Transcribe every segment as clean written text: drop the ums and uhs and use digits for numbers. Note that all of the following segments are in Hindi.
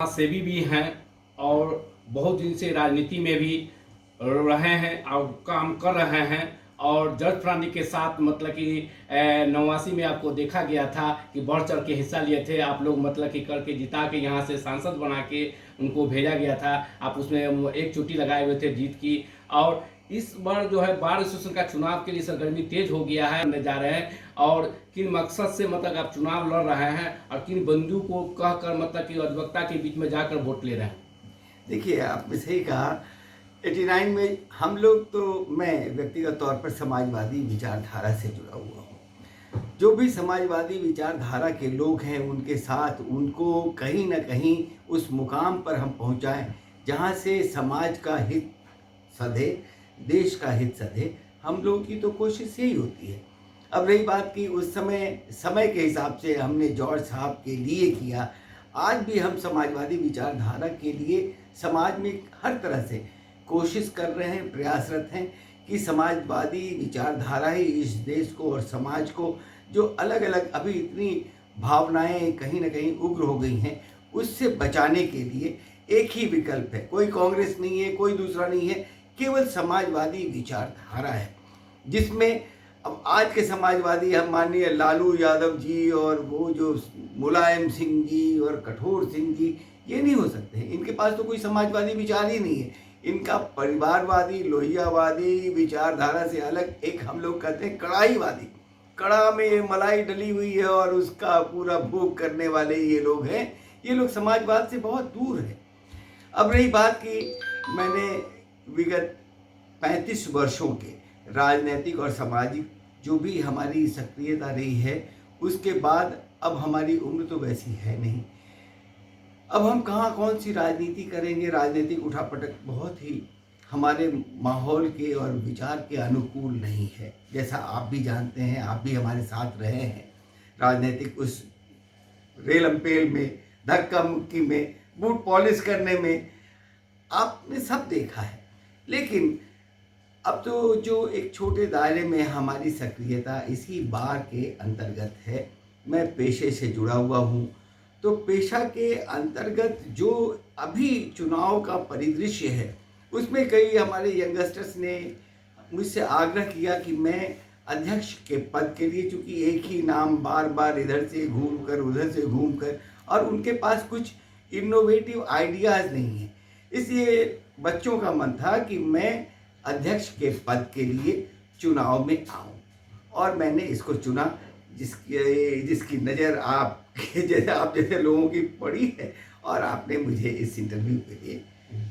सेवी भी हैं और बहुत दिन से राजनीति में भी रहे हैं और काम कर रहे हैं। और जॉर्ज फर्नांडिस के साथ मतलब कि 89 में आपको देखा गया था कि बढ़ चढ़ के हिस्सा लिए थे आप लोग, मतलब कि करके जिता के यहाँ से सांसद बना के उनको भेजा गया था। आप उसमें एक चुट्टी लगाए हुए थे जीत की। और इस बार जो है बार एसोसिएशन का चुनाव के लिए सरगर्मी तेज हो गया है, जा रहे हैं। और किन मकसद से मतलब आप चुनाव लड़ रहे हैं और किन बंधु को कहकर मतलब कि अधिवक्ता के बीच में जाकर वोट ले रहे हैं? देखिए, आपने सही कहा। 89 में हम लोग तो, मैं व्यक्तिगत तौर पर समाजवादी विचारधारा से जुड़ा हुआ हूँ। जो भी समाजवादी विचारधारा के लोग हैं उनके साथ उनको कहीं ना कहीं उस मुकाम पर हम पहुँचाएं जहाँ से समाज का हित सधे, देश का हित सधे। हम लोगों की तो कोशिश यही होती है। अब रही बात कि उस समय के हिसाब से हमने जॉर्ज साहब के लिए किया, आज भी हम समाजवादी विचारधारा के लिए समाज में हर तरह से कोशिश कर रहे हैं, प्रयासरत हैं कि समाजवादी विचारधारा ही इस देश को और समाज को, जो अलग अलग अभी इतनी भावनाएं कहीं ना कहीं उग्र हो गई हैं, उससे बचाने के लिए एक ही विकल्प है। कोई कांग्रेस नहीं है, कोई दूसरा नहीं है, केवल समाजवादी विचारधारा है, जिसमें अब आज के समाजवादी हम माननीय लालू यादव जी और वो जो मुलायम सिंह जी और कठोर सिंह जी, ये नहीं हो सकते। इनके पास तो कोई समाजवादी विचार ही नहीं है। इनका परिवारवादी, लोहियावादी विचारधारा से अलग एक हम लोग कहते हैं कढ़ाईवादी, कड़ा में मलाई डली हुई है और उसका पूरा भोग करने वाले ये लोग हैं। ये लोग समाजवाद से बहुत दूर हैं। अब रही बात कि मैंने विगत 35 वर्षों के राजनीतिक और सामाजिक जो भी हमारी सक्रियता रही है, उसके बाद अब हमारी उम्र तो वैसी है नहीं। अब हम कहाँ कौन सी राजनीति करेंगे। राजनीतिक उठापटक बहुत ही हमारे माहौल के और विचार के अनुकूल नहीं है। जैसा आप भी जानते हैं, आप भी हमारे साथ रहे हैं राजनीतिक उस रेलम पेल में, धक्का मुक्की में, बूट पॉलिश करने में, आपने सब देखा है। लेकिन अब तो जो एक छोटे दायरे में हमारी सक्रियता इसी बार के अंतर्गत है। मैं पेशे से जुड़ा हुआ हूँ, तो पेशा के अंतर्गत जो अभी चुनाव का परिदृश्य है, उसमें कई हमारे यंगस्टर्स ने मुझसे आग्रह किया कि मैं अध्यक्ष के पद के लिए, चूँकि एक ही नाम बार बार इधर से घूमकर उधर से घूमकर, और उनके पास कुछ इनोवेटिव आइडियाज़ नहीं है, इसलिए बच्चों का मन था कि मैं अध्यक्ष के पद के लिए चुनाव में आऊं। और मैंने इसको चुना, जिसकी नज़र आप जैसे लोगों की पड़ी है, और आपने मुझे इस इंटरव्यू के लिए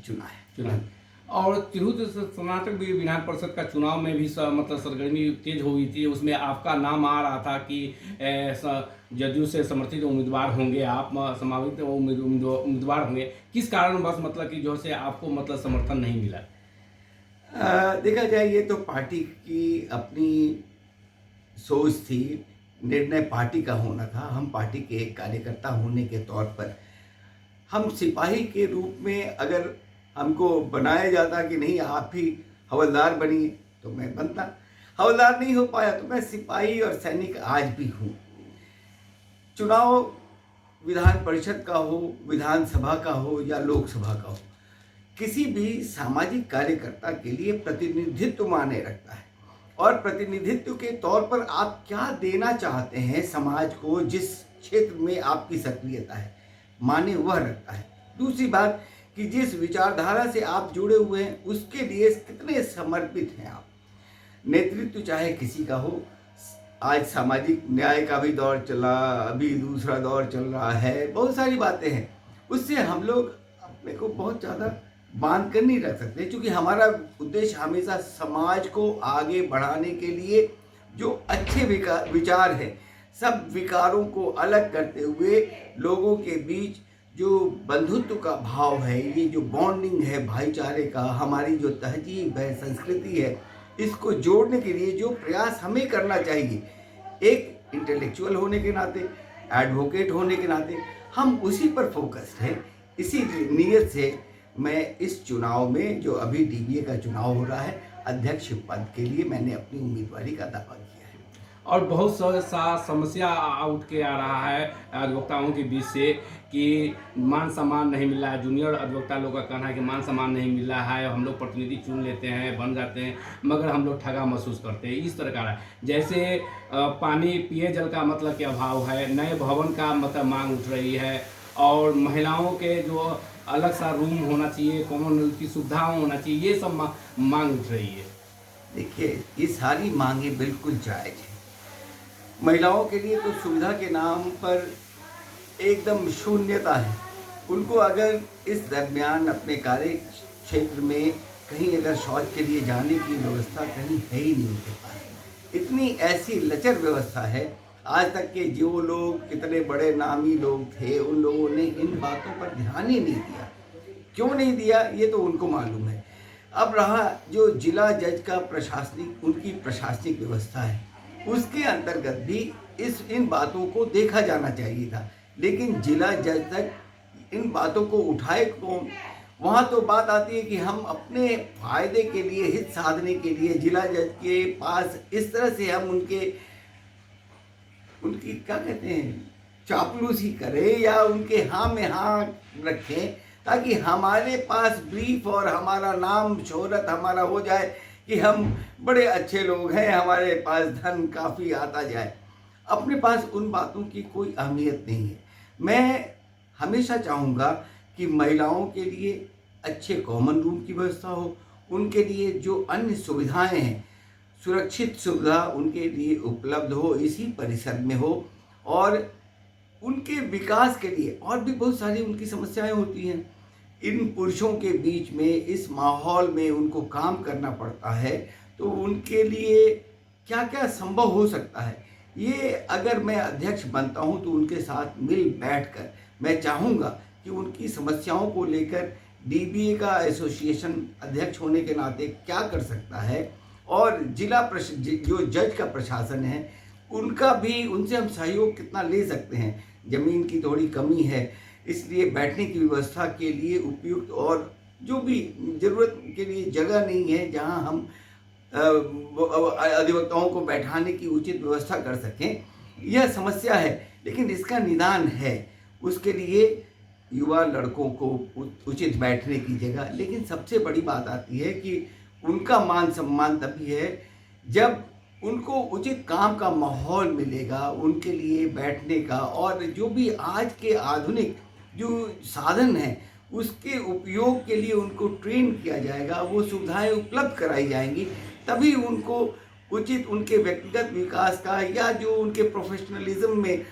चुना है। और तिरहुत कर्नाटक विधान परिषद का चुनाव में भी मतलब सरगर्मी तेज हो गई थी। उसमें आपका नाम आ रहा था कि जदयू से समर्थित उम्मीदवार होंगे, आप संभावित उम्मीदवार होंगे। किस कारण बस मतलब कि जो से आपको मतलब समर्थन नहीं मिला? देखा जाए, ये तो पार्टी की अपनी सोच थी, निर्णय पार्टी का होना था। हम पार्टी के एक कार्यकर्ता होने के तौर पर, हम सिपाही के रूप में अगर हमको बनाया जाता कि नहीं आप ही हवलदार बनिए, तो मैं बनता। हवलदार नहीं हो पाया तो मैं सिपाही और सैनिक आज भी हूँ। चुनाव विधान परिषद का हो, विधानसभा का हो या लोकसभा का हो, किसी भी सामाजिक कार्यकर्ता के लिए प्रतिनिधित्व मायने रखता है। और प्रतिनिधित्व के तौर पर आप क्या देना चाहते हैं समाज को, जिस क्षेत्र में आपकी सक्रियता है, माने वह रखता है। दूसरी बात कि जिस विचारधारा से आप जुड़े हुए हैं उसके लिए कितने समर्पित हैं आप। नेतृत्व चाहे किसी का हो, आज सामाजिक न्याय का भी दौर चला, अभी दूसरा दौर चल रहा है, बहुत सारी बातें हैं। उससे हम लोग अपने को बहुत ज़्यादा बांध कर नहीं रख सकते, क्योंकि हमारा उद्देश्य हमेशा समाज को आगे बढ़ाने के लिए जो अच्छे विचार है, सब विकारों को अलग करते हुए लोगों के बीच जो बंधुत्व का भाव है, ये जो बॉन्डिंग है भाईचारे का, हमारी जो तहजीब है, संस्कृति है, इसको जोड़ने के लिए जो प्रयास हमें करना चाहिए, एक इंटेलेक्चुअल होने के नाते, एडवोकेट होने के नाते, हम उसी पर फोकस्ड हैं। इसी नीयत से मैं इस चुनाव में, जो अभी डीबीए का चुनाव हो रहा है, अध्यक्ष पद के लिए मैंने अपनी उम्मीदवारी का दावा किया है। और बहुत सा समस्या उठ के आ रहा है अधिवक्ताओं के बीच से कि मान सम्मान नहीं मिल रहा है। जूनियर अधिवक्ता लोग का कहना है कि मान सम्मान नहीं मिल रहा है, हम लोग प्रतिनिधि चुन लेते हैं, बन जाते हैं, मगर हम लोग ठगा महसूस करते हैं। इस तरह का है जैसे पानी पिए जल का मतलब के अभाव है, नए भवन का मतलब मांग उठ रही है, और महिलाओं के जो अलग सा रूम होना चाहिए, कॉमन की सुविधा होना चाहिए, ये सब मांग उठ रही है। देखिए, ये सारी मांगे बिल्कुल जायज़ है। महिलाओं के लिए तो सुविधा के नाम पर एकदम शून्यता है। उनको अगर इस दरमियान अपने कार्य क्षेत्र में कहीं अगर शौच के लिए जाने की व्यवस्था कहीं है ही नहीं उनके पास। इतनी ऐसी लचर व्यवस्था है। आज तक के जो लोग इतने बड़े नामी लोग थे, उन लोगों ने इन बातों पर ध्यान ही नहीं दिया। क्यों नहीं दिया ये तो उनको मालूम है। अब रहा जो जिला जज का प्रशासनिक, उनकी प्रशासनिक व्यवस्था है, उसके अंतर्गत भी इन बातों को देखा जाना चाहिए था, लेकिन जिला जज तक इन बातों को उठाए कौन? वहाँ तो बात आती है कि हम अपने फायदे के लिए, हित साधने के लिए जिला जज के पास इस तरह से हम उनकी क्या कहते हैं, चापलूसी करें या उनके हाँ में हाँ रखें, ताकि हमारे पास ब्रीफ और हमारा नाम शोहरत हमारा हो जाए कि हम बड़े अच्छे लोग हैं, हमारे पास धन काफ़ी आता जाए। अपने पास उन बातों की कोई अहमियत नहीं है। मैं हमेशा चाहूँगा कि महिलाओं के लिए अच्छे कॉमन रूम की व्यवस्था हो, उनके लिए जो अन्य सुविधाएं हैं, सुरक्षित सुविधा उनके लिए उपलब्ध हो, इसी परिसर में हो, और उनके विकास के लिए और भी बहुत सारी उनकी समस्याएं होती हैं। इन पुरुषों के बीच में, इस माहौल में उनको काम करना पड़ता है, तो उनके लिए क्या क्या संभव हो सकता है, ये अगर मैं अध्यक्ष बनता हूं तो उनके साथ मिल बैठकर मैं चाहूँगा कि उनकी समस्याओं को लेकर डीबीए का एसोसिएशन अध्यक्ष होने के नाते क्या कर सकता है, और जो जज का प्रशासन है उनका भी, उनसे हम सहयोग कितना ले सकते हैं। ज़मीन की थोड़ी कमी है, इसलिए बैठने की व्यवस्था के लिए उपयुक्त और जो भी ज़रूरत के लिए जगह नहीं है जहां हम अधिवक्ताओं को बैठाने की उचित व्यवस्था कर सकें, यह समस्या है। लेकिन इसका निदान है, उसके लिए युवा लड़कों को उचित बैठने की जगह। लेकिन सबसे बड़ी बात आती है कि उनका मान सम्मान तभी है जब उनको उचित काम का माहौल मिलेगा, उनके लिए बैठने का, और जो भी आज के आधुनिक जो साधन हैं उसके उपयोग के लिए उनको ट्रेन किया जाएगा, वो सुविधाएं उपलब्ध कराई जाएंगी, तभी उनको उचित उनके व्यक्तिगत विकास का या जो उनके प्रोफेशनलिज्म में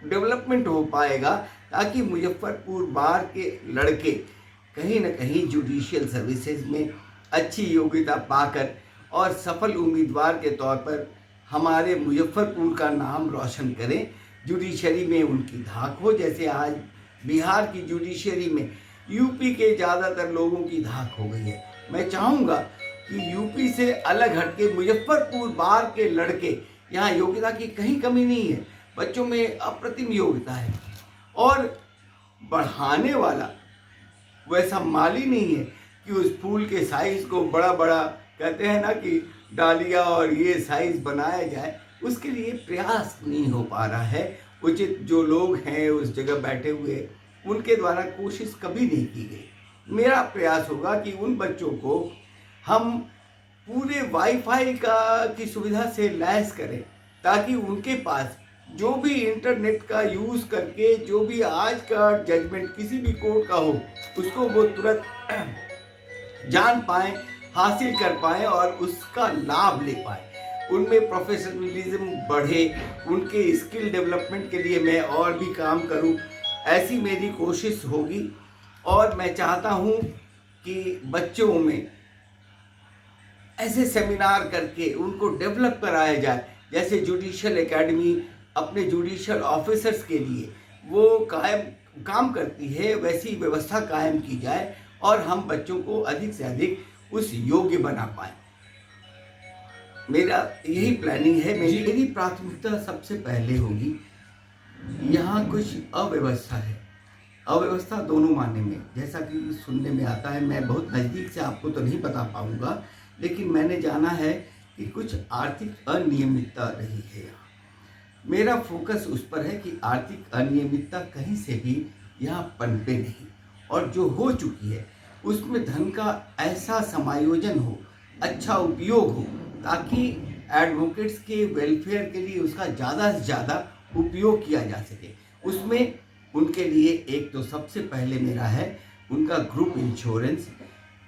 डेवलपमेंट हो पाएगा, ताकि मुजफ्फरपुर बार के लड़के कहीं न कहीं जुडिशियल सर्विसेज में अच्छी योग्यता पाकर और सफल उम्मीदवार के तौर पर हमारे मुजफ्फरपुर का नाम रोशन करें, जुडिशरी में उनकी धाक हो। जैसे आज बिहार की जुडिशरी में यूपी के ज़्यादातर लोगों की धाक हो गई है। मैं चाहूँगा कि यूपी से अलग हटके मुजफ्फरपुर बार के लड़के, यहाँ योग्यता की कहीं कमी नहीं है, बच्चों में अप्रतिम योग्यता है, और बढ़ाने वाला वैसा माली नहीं है कि उस फूल के साइज को बड़ा बड़ा, कहते हैं ना कि डालिया और ये साइज बनाया जाए, उसके लिए प्रयास नहीं हो पा रहा है। उचित जो लोग हैं उस जगह बैठे हुए, उनके द्वारा कोशिश कभी नहीं की गई। मेरा प्रयास होगा कि उन बच्चों को हम पूरे वाईफाई की सुविधा से लैस करें, ताकि उनके पास जो भी इंटरनेट का यूज़ करके जो भी आज का जजमेंट किसी भी कोर्ट का हो, उसको वो तुरंत जान पाएँ, हासिल कर पाएँ और उसका लाभ ले पाएँ। उनमें प्रोफेशनलिज्म बढ़े, उनके स्किल डेवलपमेंट के लिए मैं और भी काम करूं, ऐसी मेरी कोशिश होगी। और मैं चाहता हूं कि बच्चों में ऐसे सेमिनार करके उनको डेवलप कराया जाए, जैसे जुडिशियल एकेडमी अपने जुडिशियल ऑफिसर्स के लिए वो काम करती है, वैसी व्यवस्था कायम की जाए और हम बच्चों को अधिक से अधिक उस योग्य बना पाएँ। मेरा यही प्लानिंग है। मेरी प्राथमिकता सबसे पहले होगी, यहाँ कुछ अव्यवस्था है, अव्यवस्था दोनों मायने में, जैसा कि सुनने में आता है। मैं बहुत नज़दीक से आपको तो नहीं बता पाऊँगा, लेकिन मैंने जाना है कि कुछ आर्थिक अनियमितता रही है यहाँ। मेरा फोकस उस पर है कि आर्थिक अनियमितता कहीं से भी यहाँ पनपे नहीं, और जो हो चुकी है उसमें धन का ऐसा समायोजन हो, अच्छा उपयोग हो, ताकि एडवोकेट्स के वेलफेयर के लिए उसका ज़्यादा से ज़्यादा उपयोग किया जा सके। उसमें उनके लिए एक तो सबसे पहले मेरा है उनका ग्रुप इंश्योरेंस,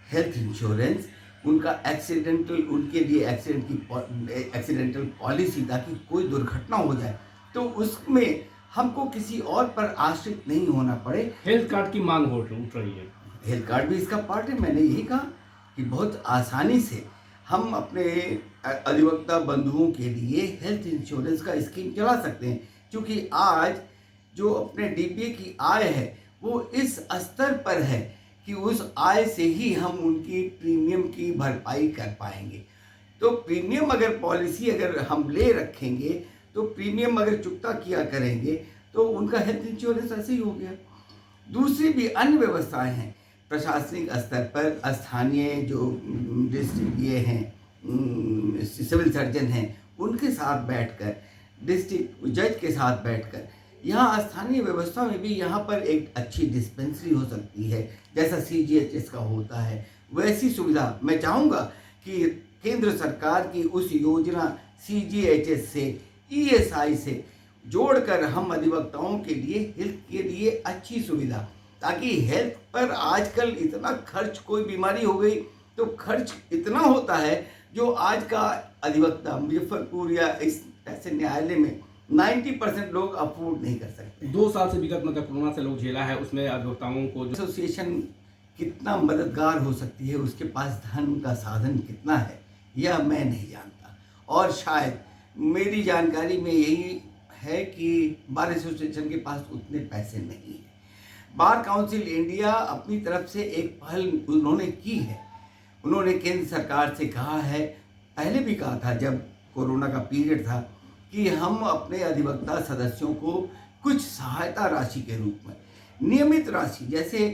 हेल्थ इंश्योरेंस, उनका एक्सीडेंटल, उनके लिए एक्सीडेंटल पॉलिसी, ताकि कोई दुर्घटना हो जाए तो उसमें हमको किसी और पर आश्रित नहीं होना पड़े। हेल्थ कार्ड की मांग हो उठ रही है। हेल्थ कार्ड भी इसका पार्ट है। मैंने यही कहा कि बहुत आसानी से हम अपने अधिवक्ता बंधुओं के लिए हेल्थ इंश्योरेंस का स्कीम चला सकते हैं, क्योंकि आज जो अपने डीपीए की आय है वो इस स्तर पर है कि उस आय से ही हम उनकी प्रीमियम की भरपाई कर पाएंगे। तो प्रीमियम अगर पॉलिसी अगर हम ले रखेंगे तो प्रीमियम अगर चुकता किया करेंगे तो उनका हेल्थ इंश्योरेंस ऐसे ही हो गया। दूसरी भी अन्य व्यवस्थाएं हैं प्रशासनिक स्तर पर, स्थानीय जो डिस्ट्रिक्ट ये हैं सिविल सर्जन हैं उनके साथ बैठकर, डिस्ट्रिक्ट जज के साथ बैठकर, यहाँ स्थानीय व्यवस्था में भी यहाँ पर एक अच्छी डिस्पेंसरी हो सकती है, जैसा CGHS का होता है वैसी सुविधा मैं चाहूँगा कि केंद्र सरकार की उस योजना CGHS से, ESI से जोड़कर हम अधिवक्ताओं के लिए हेल्थ के लिए अच्छी सुविधा, ताकि हेल्थ पर आजकल इतना खर्च, कोई बीमारी हो गई तो खर्च इतना होता है जो आज का अधिवक्ता मुजफ्फरपुर या इस ऐसे न्यायालय में 90% लोग अफोर्ड नहीं कर सकते। 2 साल से विगत मतलब कोरोना से लोग झेला है, उसमें अधिवक्ताओं को एसोसिएशन कितना मददगार हो सकती है, उसके पास धन का साधन कितना है, यह मैं नहीं जानता, और शायद मेरी जानकारी में यही है कि बार एसोसिएशन के पास उतने पैसे नहीं हैं। बार काउंसिल इंडिया अपनी तरफ से एक पहल उन्होंने की है। उन्होंने केंद्र सरकार से कहा है, पहले भी कहा था जब कोरोना का पीरियड था, कि हम अपने अधिवक्ता सदस्यों को कुछ सहायता राशि के रूप में, नियमित राशि, जैसे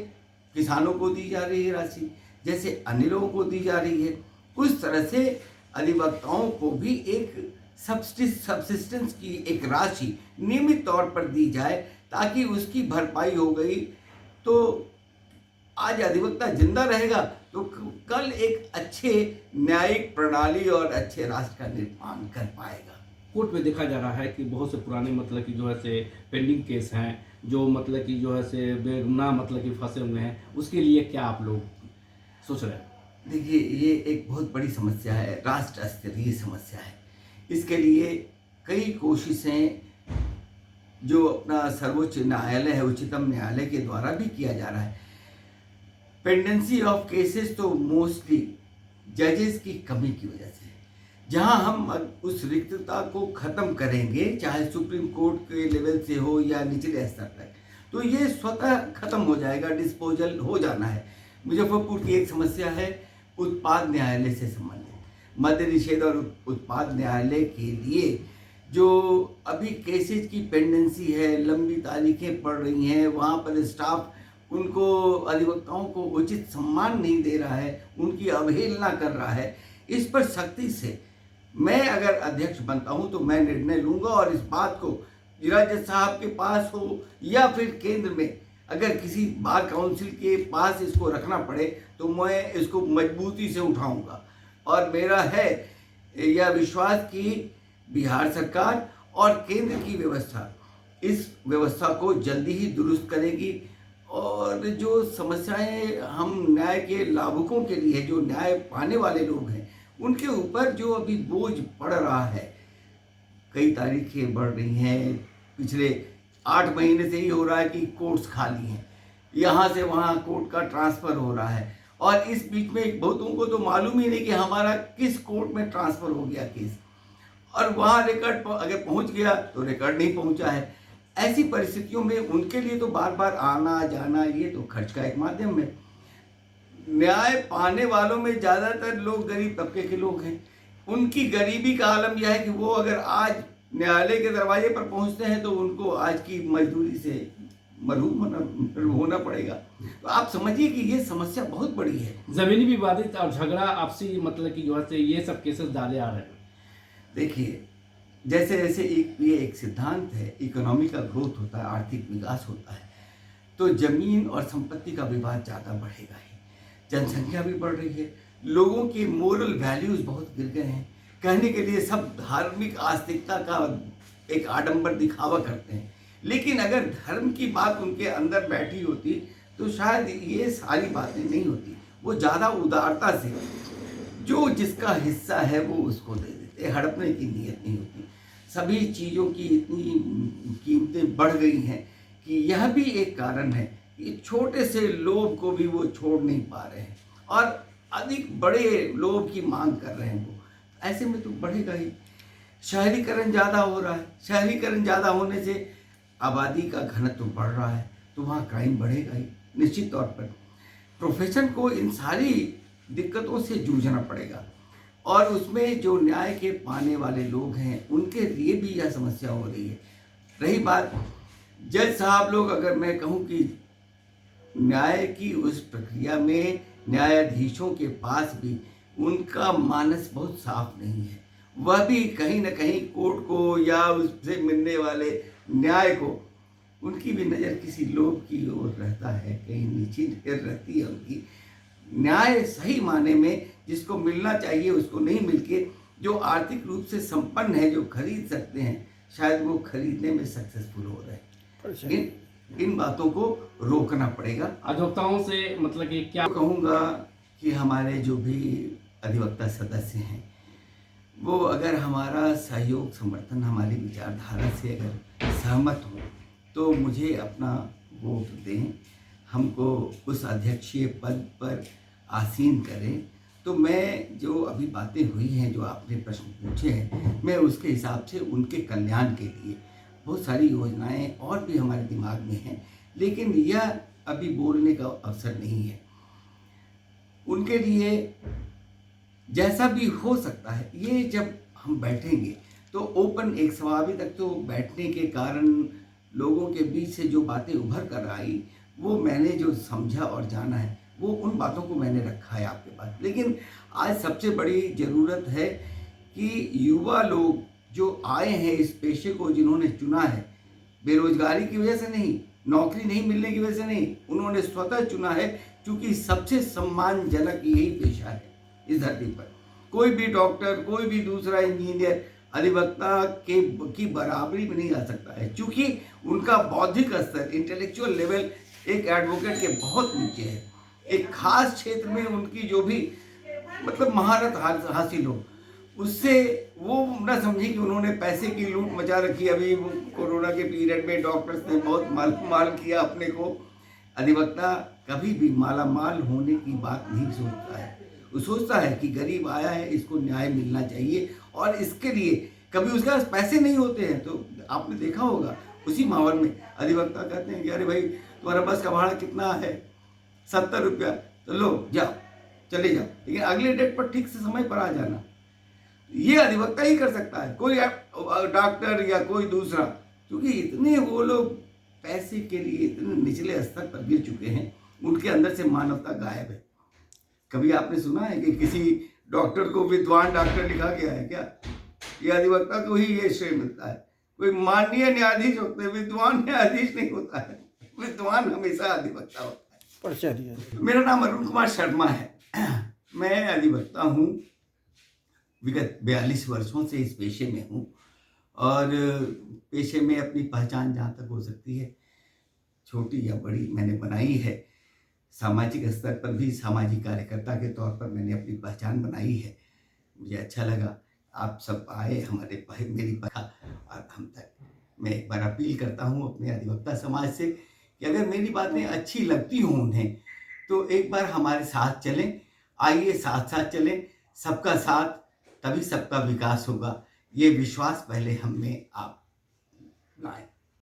किसानों को दी जा रही है राशि, जैसे अन्य लोगों को दी जा रही है, उस तरह से अधिवक्ताओं को भी एक सबसिस्टेंस की एक राशि नियमित तौर पर दी जाए, ताकि उसकी भरपाई हो गई तो आज अधिवक्ता जिंदा रहेगा तो कल एक अच्छे न्यायिक प्रणाली और अच्छे राष्ट्र का निर्माण कर पाएगा। कोर्ट में देखा जा रहा है कि बहुत से पुराने मतलब कि जो है से पेंडिंग केस हैं, जो मतलब कि जो है से बेगुनाह मतलब कि फंसे हुए हैं, उसके लिए क्या आप लोग सोच रहे हैं? देखिए, ये एक बहुत बड़ी समस्या है, राष्ट्र स्तरीय समस्या है। इसके लिए कई कोशिशें जो अपना सर्वोच्च न्यायालय है, उच्चतम न्यायालय के द्वारा भी किया जा रहा है। पेंडेंसी ऑफ केसेस तो मोस्टली जजेस की कमी की वजह से, जहां हम उस रिक्तता को ख़त्म करेंगे, चाहे सुप्रीम कोर्ट के लेवल से हो या निचले स्तर तक, तो ये स्वतः खत्म हो जाएगा, डिस्पोजल हो जाना है। मुजफ्फरपुर की एक समस्या है उत्पाद न्यायालय से संबंधित, मद्य निषेध और उत्पाद न्यायालय के लिए जो अभी केसेज की पेंडेंसी है, लंबी तारीखें पड़ रही हैं, वहाँ पर स्टाफ उनको, अधिवक्ताओं को उचित सम्मान नहीं दे रहा है, उनकी अवहेलना कर रहा है। इस पर सख्ती से मैं अगर अध्यक्ष बनता हूं तो मैं निर्णय लूंगा, और इस बात को जिला जज साहब के पास हो या फिर केंद्र में अगर किसी बार काउंसिल के पास इसको रखना पड़े तो मैं इसको मजबूती से उठाऊंगा। और मेरा है यह विश्वास कि बिहार सरकार और केंद्र की व्यवस्था इस व्यवस्था को जल्दी ही दुरुस्त करेगी, और जो समस्याएं हम न्याय के लाभुकों के लिए, जो न्याय पाने वाले लोग हैं, उनके ऊपर जो अभी बोझ पड़ रहा है, कई तारीखें बढ़ रही हैं, पिछले 8 महीने से ही हो रहा है कि कोर्ट्स खाली हैं, यहाँ से वहाँ कोर्ट का ट्रांसफ़र हो रहा है, और इस बीच में बहुतों को तो मालूम ही नहीं कि हमारा किस कोर्ट में ट्रांसफ़र हो गया केस, और वहाँ रिकॉर्ड अगर पहुँच गया तो रिकॉर्ड नहीं पहुँचा है। ऐसी परिस्थितियों में उनके लिए तो बार बार आना जाना ये तो खर्च का एक माध्यम है। न्याय पाने वालों में ज़्यादातर लोग गरीब तबके के लोग हैं। उनकी गरीबी का आलम यह है कि वो अगर आज न्यायालय के दरवाजे पर पहुंचते हैं तो उनको आज की मजदूरी से महरूम होना पड़ेगा। तो आप समझिए कि ये समस्या बहुत बड़ी है। जमीनी विवादित और झगड़ा आपसी मतलब कि जो है ये सब केसेस ज़्यादा आ रहे हैं। देखिए, जैसे जैसे ये एक सिद्धांत है, इकोनॉमी का ग्रोथ होता है, आर्थिक विकास होता है, तो जमीन और संपत्ति का विवाद ज़्यादा बढ़ेगा ही। जनसंख्या भी बढ़ रही है, लोगों के मोरल वैल्यूज़ बहुत गिर गए हैं। कहने के लिए सब धार्मिक आस्तिकता का एक आडंबर दिखावा करते हैं, लेकिन अगर धर्म की बात उनके अंदर बैठी होती तो शायद ये सारी बातें नहीं होती। वो ज़्यादा उदारता से जो जिसका हिस्सा है वो उसको दे देते, हड़पने की नीयत नहीं होती। सभी चीज़ों की इतनी कीमतें बढ़ गई हैं कि यह भी एक कारण है कि छोटे से लोभ को भी वो छोड़ नहीं पा रहे हैं और अधिक बड़े लोभ की मांग कर रहे हैं। वो ऐसे में तो बढ़ेगा ही। शहरीकरण ज़्यादा हो रहा है, शहरीकरण ज़्यादा होने से आबादी का घनत्व बढ़ रहा है, तो वहाँ क्राइम बढ़ेगा ही निश्चित तौर पर। प्रोफेशन को इन सारी दिक्कतों से जूझना पड़ेगा और उसमें जो न्याय के पाने वाले लोग हैं उनके लिए भी यह समस्या हो रही है। रही बात जज साहब लोग, अगर मैं कहूँ कि न्याय की उस प्रक्रिया में न्यायाधीशों के पास भी उनका मानस बहुत साफ नहीं है। वह भी कहीं न कहीं कोर्ट को या उससे मिलने वाले न्याय को, उनकी भी नज़र किसी लोभ की ओर रहता है, कहीं नीची नज़र रहती है उनकी। न्याय सही माने में जिसको मिलना चाहिए उसको नहीं मिलके, जो आर्थिक रूप से संपन्न है, जो खरीद सकते हैं, शायद वो खरीदने में सक्सेसफुल हो रहे हैं। इन बातों को रोकना पड़ेगा। अधिवक्ताओं से मतलब कि क्या कहूँगा कि हमारे जो भी अधिवक्ता सदस्य हैं वो अगर हमारा सहयोग समर्थन हमारी विचारधारा से अगर सहमत हो तो मुझे अपना वोट दें, हमको उस अध्यक्षीय पद पर आसीन करें। तो मैं जो अभी बातें हुई हैं, जो आपने प्रश्न पूछे हैं, मैं उसके हिसाब से उनके कल्याण के लिए बहुत सारी योजनाएं और भी हमारे दिमाग में हैं, लेकिन यह अभी बोलने का अवसर नहीं है। उनके लिए जैसा भी हो सकता है, ये जब हम बैठेंगे तो ओपन, एक स्वाभाविक तक तो बैठने के कारण लोगों के बीच से जो बातें उभर कर आई वो मैंने जो समझा और जाना है वो उन बातों को मैंने रखा है आपके पास। लेकिन आज सबसे बड़ी ज़रूरत है कि युवा लोग जो आए हैं इस पेशे को, जिन्होंने चुना है, बेरोजगारी की वजह से नहीं, नौकरी नहीं मिलने की वजह से नहीं, उन्होंने स्वतः चुना है, क्योंकि सबसे सम्मानजनक यही पेशा है इस धरती पर। कोई भी डॉक्टर, कोई भी दूसरा इंजीनियर अधिवक्ता की बराबरी में नहीं आ सकता है, क्योंकि उनका बौद्धिक स्तर, इंटेलेक्चुअल लेवल एक एडवोकेट के बहुत नीचे है। एक खास क्षेत्र में उनकी जो भी मतलब महारत हासिल हो, उससे वो ना समझे कि उन्होंने पैसे की लूट मचा रखी। अभी वो कोरोना के पीरियड में डॉक्टर्स ने बहुत माल किया अपने को। अधिवक्ता कभी भी माला माल होने की बात नहीं सोचता है। वो सोचता है कि गरीब आया है, इसको न्याय मिलना चाहिए, और इसके लिए कभी उसके पास पैसे नहीं होते हैं। तो आपने देखा होगा उसी माहौल में अधिवक्ता कहते हैं कि अरे भाई तुम्हारा बस का भाड़ा कितना है, 70 रुपया, तो लो जाओ, चले जाओ, लेकिन अगले डेट पर ठीक से समय पर आ जाना। ये अधिवक्ता ही कर सकता है, कोई डॉक्टर या कोई दूसरा, क्योंकि इतने वो लोग पैसे के लिए इतने निचले स्तर पर गिर चुके हैं, उनके अंदर से मानवता गायब है। कभी आपने सुना है कि किसी डॉक्टर को विद्वान डॉक्टर लिखा गया है क्या? ये अधिवक्ता को ही ये श्रेय मिलता है। कोई माननीय न्यायाधीश होते हैं, विद्वान न्यायाधीश नहीं होता है। विद्वान हमेशा अधिवक्ता होता है। मेरा नाम अरुण कुमार शर्मा है। मैं अधिवक्ता हूँ, विगत 42 वर्षों से इस पेशे में हूँ, और पेशे में अपनी पहचान जहाँ तक हो सकती है, छोटी या बड़ी, मैंने बनाई है। सामाजिक स्तर पर भी सामाजिक कार्यकर्ता के तौर पर मैंने अपनी पहचान बनाई है। मुझे अच्छा लगा आप सब आए हमारे मेरी और हम तक। मैं एक बार अपील करता हूँ अपने अधिवक्ता समाज से कि अगर मेरी बातें अच्छी लगती हों उन्हें, तो एक बार हमारे साथ चलें। आइए साथ साथ चलें, सबका साथ तभी सबका विकास होगा। ये विश्वास पहले हम में आप लाएं।